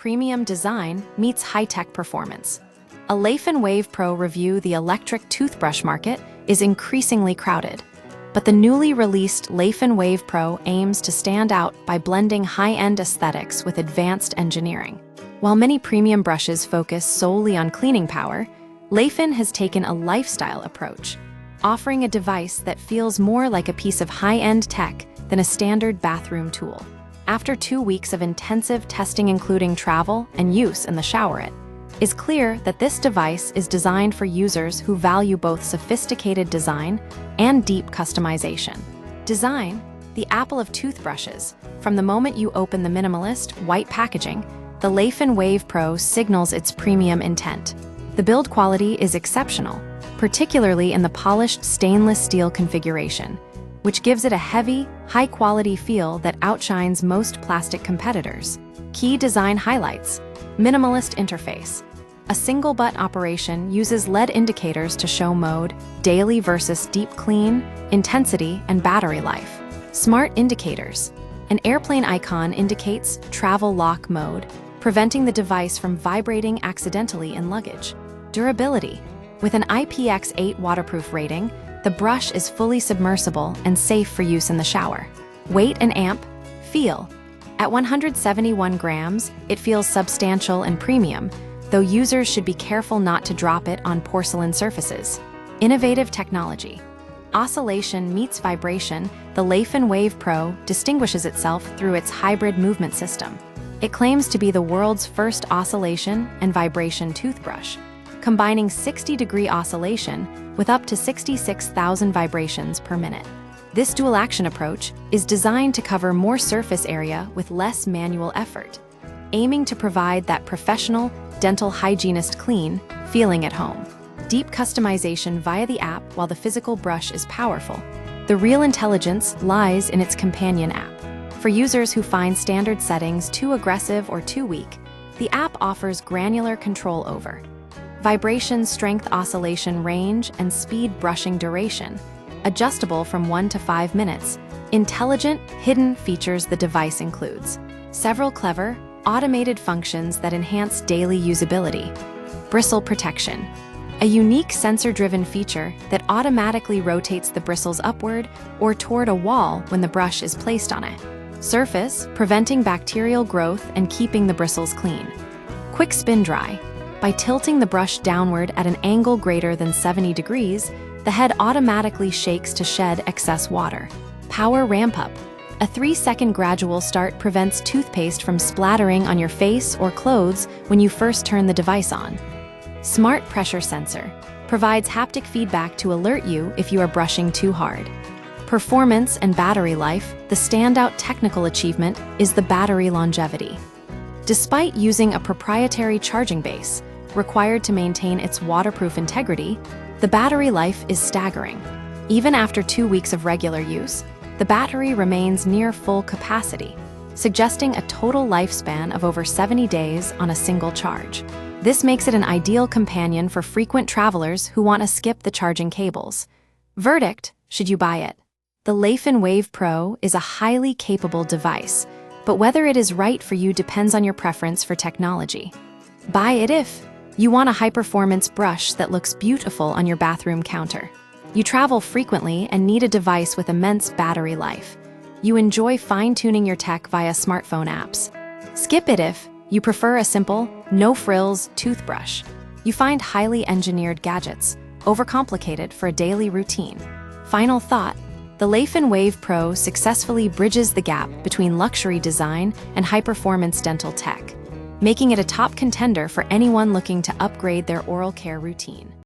premium design meets high-tech performance. A Laifen Wave Pro review. The electric toothbrush market is increasingly crowded, but the newly released Laifen Wave Pro aims to stand out by blending high-end aesthetics with advanced engineering. While many premium brushes focus solely on cleaning power, Laifen has taken a lifestyle approach, offering a device that feels more like a piece of high-end tech than a standard bathroom tool. After 2 weeks of intensive testing, including travel and use in the shower, it is clear that this device is designed for users who value both sophisticated design and deep customization. Design, the apple of toothbrushes. From the moment you open the minimalist, white packaging, the Laifen Wave Pro signals its premium intent. The build quality is exceptional, particularly in the polished stainless steel configuration, which gives it a heavy, high-quality feel that outshines most plastic competitors. Key design highlights: minimalist interface. A single-butt operation uses LED indicators to show mode, daily versus deep clean, intensity, and battery life. Smart indicators. An airplane icon indicates travel lock mode, preventing the device from vibrating accidentally in luggage. Durability. With an IPX8 waterproof rating, the brush is fully submersible and safe for use in the shower. Weight and amp. Feel. At 171 grams, it feels substantial and premium, though users should be careful not to drop it on porcelain surfaces. Innovative technology. Oscillation meets vibration. The Laifen Wave Pro distinguishes itself through its hybrid movement system. It claims to be the world's first oscillation and vibration toothbrush, combining 60-degree oscillation with up to 66,000 vibrations per minute. This dual-action approach is designed to cover more surface area with less manual effort, aiming to provide that professional, dental hygienist clean feeling at home. Deep customization via the app. While the physical brush is powerful, the real intelligence lies in its companion app. For users who find standard settings too aggressive or too weak, the app offers granular control over vibration, strength, oscillation, range, and speed. Brushing duration, adjustable from 1 to 5 minutes. Intelligent, hidden features. The device includes several clever, automated functions that enhance daily usability. Bristle protection, a unique sensor-driven feature that automatically rotates the bristles upward or toward a wall when the brush is placed on it. Surface, preventing bacterial growth and keeping the bristles clean. Quick spin dry. By tilting the brush downward at an angle greater than 70 degrees, the head automatically shakes to shed excess water. Power ramp up. A 3-second gradual start prevents toothpaste from splattering on your face or clothes when you first turn the device on. Smart pressure sensor provides haptic feedback to alert you if you are brushing too hard. Performance and battery life. The standout technical achievement is the battery longevity. Despite using a proprietary charging base required to maintain its waterproof integrity, the battery life is staggering. Even after 2 weeks of regular use, the battery remains near full capacity, suggesting a total lifespan of over 70 days on a single charge. This makes it an ideal companion for frequent travelers who want to skip the charging cables. Verdict: should you buy it? The Laifen Wave Pro is a highly capable device, but whether it is right for you depends on your preference for technology. Buy it if you want a high-performance brush that looks beautiful on your bathroom counter. You travel frequently and need a device with immense battery life. You enjoy fine-tuning your tech via smartphone apps. Skip it if you prefer a simple, no-frills toothbrush. You find highly engineered gadgets overcomplicated for a daily routine. Final thought: the Laifen Wave Pro successfully bridges the gap between luxury design and high-performance dental tech, making it a top contender for anyone looking to upgrade their oral care routine.